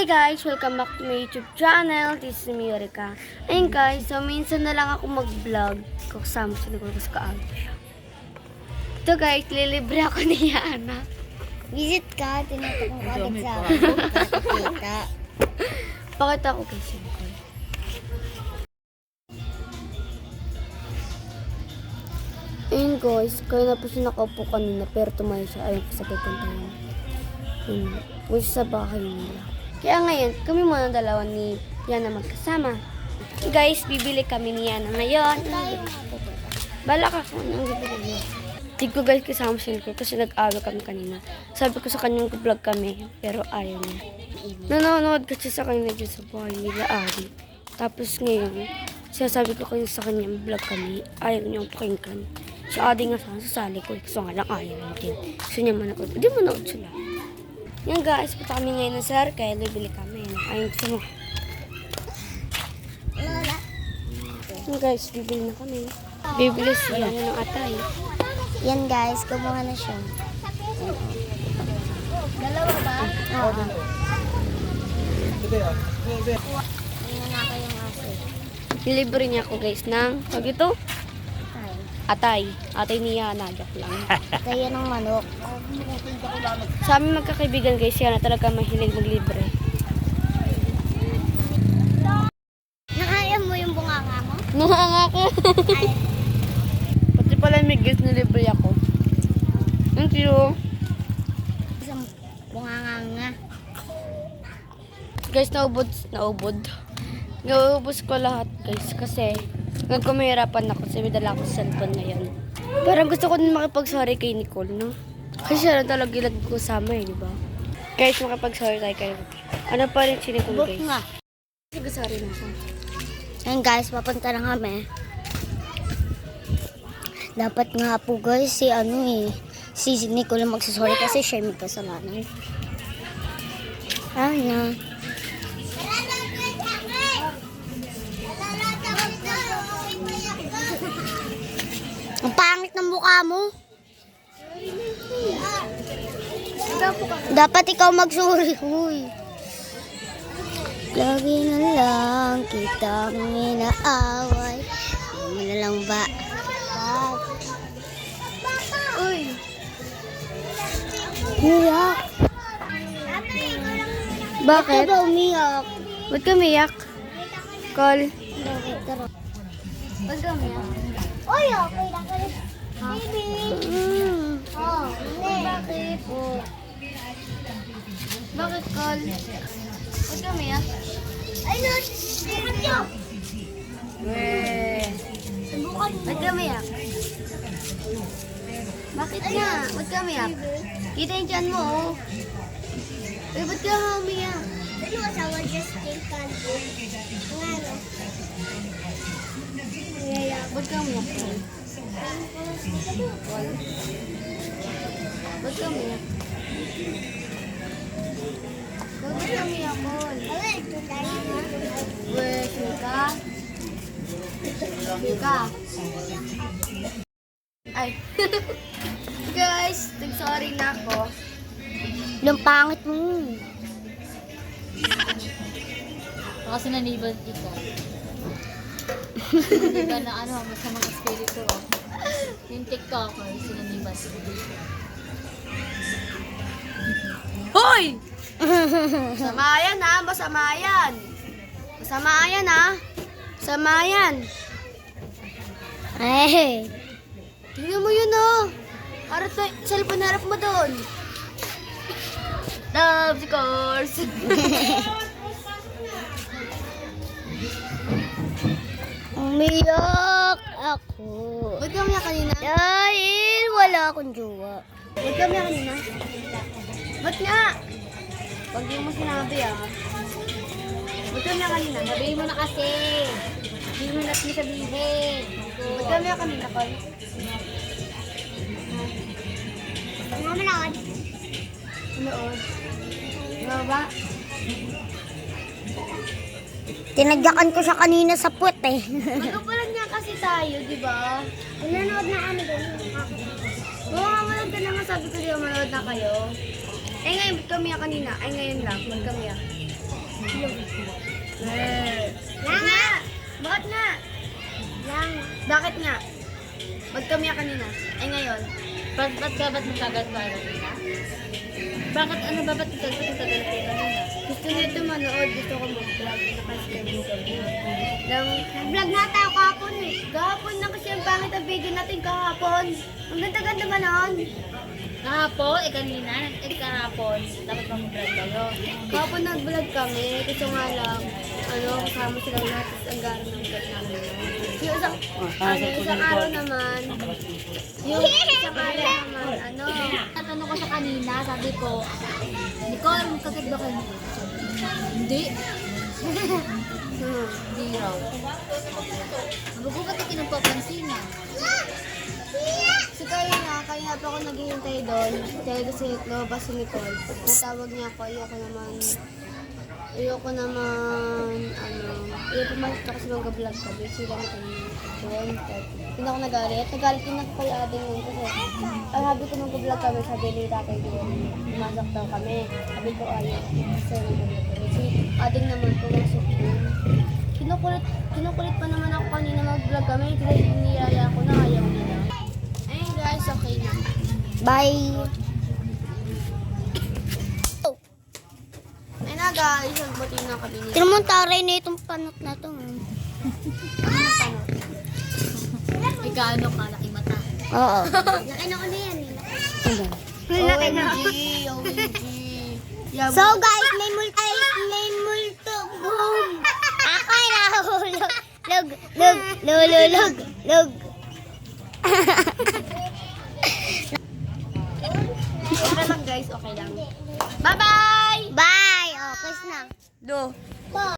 Guys! Welcome back to my YouTube channel. This is me, Eureka. Ayun guys, so minsan na lang ako mag-vlog. Kasama sa likod ko sa kaagay siya. Ito guys, lilibre ako ni Yana. Visit ka, tinatakong ka agad sa akin. Nakikita. Pakita ko guys yun. Ayun guys, kaya na po siya nakaupo kanina pero tumayo siya. Ayun ko sa pupunta niya. Ayun, sa bahay nila. Kaya ngayon, kami muna dalawa ni Yana magkasama. Guys, bibili kami ni Yana ngayon. Balak ako nang bibili niya. Hindi ko guys kasama siya kasi nag-aaral kami kanina. Sabi ko sa kanyang vlog kami, pero ayaw niya. Nanonood kasi sa kanya dyan sa bahay nila Ari. Tapos ngayon, sinasabi ko kayo sa kanyang vlog kami, ayaw niyang pakinggan. Si Adi nga sasali ko, kasi nga lang ayaw niya din. Gusto niya manood. Hindi manood sila. Yan guys, punta kami ngayon ng sir, kaya bibili kami. Ayun, gusto mo. Yan guys, bibili na kami. Bibili siya ng atay. Yan guys, kumuha na siya. Dalawa ba? Oo. Ano na kayong aso? Nilibre niya ako guys ng, tawag ito? Atay. Atay ni Yana, joke lang. Kaya ng manok. Sa amin magkakaibigan guys, Yana talaga mahilig maglibre. Nakaya mo yung bunganga mo? Nga ako. Pati pala may guys nilibre ako. Thank you. Isang bunganga nga. Guys, naubos ko lahat guys kasi nagkumahirapan ako kasi may dala ako sa cellphone ngayon. Parang gusto ko din makipag-sorry kay Nicole, no? Kasi siya lang talaga nagkusama eh, di ba? Guys, makipag-sorry tayo kayo. Ano pa rin si Nicole Book guys? nga. Sige, sorry na ako. Yan guys, papunta na kami. Dapat nga po guys, si Nicole magsasorry kasi siya may kasalanan. Ano? Ang pangit ng mukha mo. Dapat ikaw magsuri. Uy. Lagi na lang kitang inaaway. Hindi mo na lang ba? Uy! Umiyak. Bakit? Ba umiyak? Ba't ka umiyak? Call. Ba't ka umiyak? Uy, okay lang ka rin. Baby. Oh, hindi. Bakit po? Bakit call? Ba't ka umiyak? Ay, no. Subukan nyo. Weh. Subukan nyo. Ba't ka umiyak? Bakit nga? Ba't ka umiyak? Kita yung tiyan mo, oh. Eh, ba't ka umiyak? Ano asawa just take candy? Ang ano? Ba't ka umiyak? Ba't ka umiyak? Ba't ka umiyak, Col? Wala, ito tayo. Weh, Mika? Mika? Ay. Guys, nag-sorry na ako. Yung pangit mo. Kasi nanibad ito. Hindi ba na ano, masamang espiritu. Yung TikToker, sinanibad. Hoy! Masama yan ha, masama yan. Masama yan ha. Masama yan. Ay. Tingnan mo yun oh. Harap na, cellphone harap mo doon. Of course. Umiyak ako. Ba't ka umiyak kanina? Dahil wala akong jowa. Ba't ka umiyak kanina? Ba't nga? Pag di mo sinabi ah. Ba't ka umiyak kanina? Sabihin mo na kasi. Hindi mo natin sabihin. Ba't ka umiyak kanina, Col? Ano mo na? Nood. Diba ba? Tinagyakan ko siya kanina sa puwet eh. Magkapalag nga kasi tayo, di ba? Nanonood na kami doon. Oo nga, manood ka na nga. Sabi ko di ba manood na kayo? Eh ngayon, ba't kami kanina? Ay ngayon lang, ba't kami Lang nga. Bakit nga? Lang. Bakit nga? Ba't kami kanina? Ay ngayon? Ba't magkagat ka kanina? Bakit ano ba? Ba't magkagat ka kanina? Gusto nito manood. Gusto ko mag-vlog. Nakaschedule kami. Vlog na tayo kahapon eh. Kahapon na kasi ang pangit ang video natin kahapon. Ang ganda-ganda ba noon? Kahapon? Kanina? Kahapon. Dapat mag-vlog kayo. Kahapon nag-vlog kami. Kasi nga lang, kasama sila lahat. Tapos ang gano'n ng vlog namin. Yung isang araw naman, Tatanong ko sa kanina, sabi ko, Nicole, magkagat ba kayo? Hindi. Hindi raw. Magugugat ako ng papansinan. So kaya pa ako naghihintay doon. Dahil kasi lumabas si Nicole. Natawag niya ako, ayoko pumasok ako sa mga vlog kami. Sila na kami doon. Hindi ako nagalit. Nagalit din ako kay Ading yun kasi ang habi ko mag-vlog kami, sabi ni Tatay doon. Pumasok daw kami. Sabi ko ayaw. Kasi mag-vlog kami. Si Ading naman pumasok doon. Kinukulit pa naman ako kanina mag-vlog kami. Kasi niyaya ko na ayaw nila. Ayun guys, okay na. Bye. Ayun na guys, nagbuti na kami nila. Tira mo taray na itong panot na to. Ikaano ka, laki mata. Oo. Laki na ko na yan eh. OMG. Yeah, So guys, may multo boom. Ako ay nahulog. Lug. okay lang guys, okay lang. Bye-bye! Bye. Oh, kiss na. Do.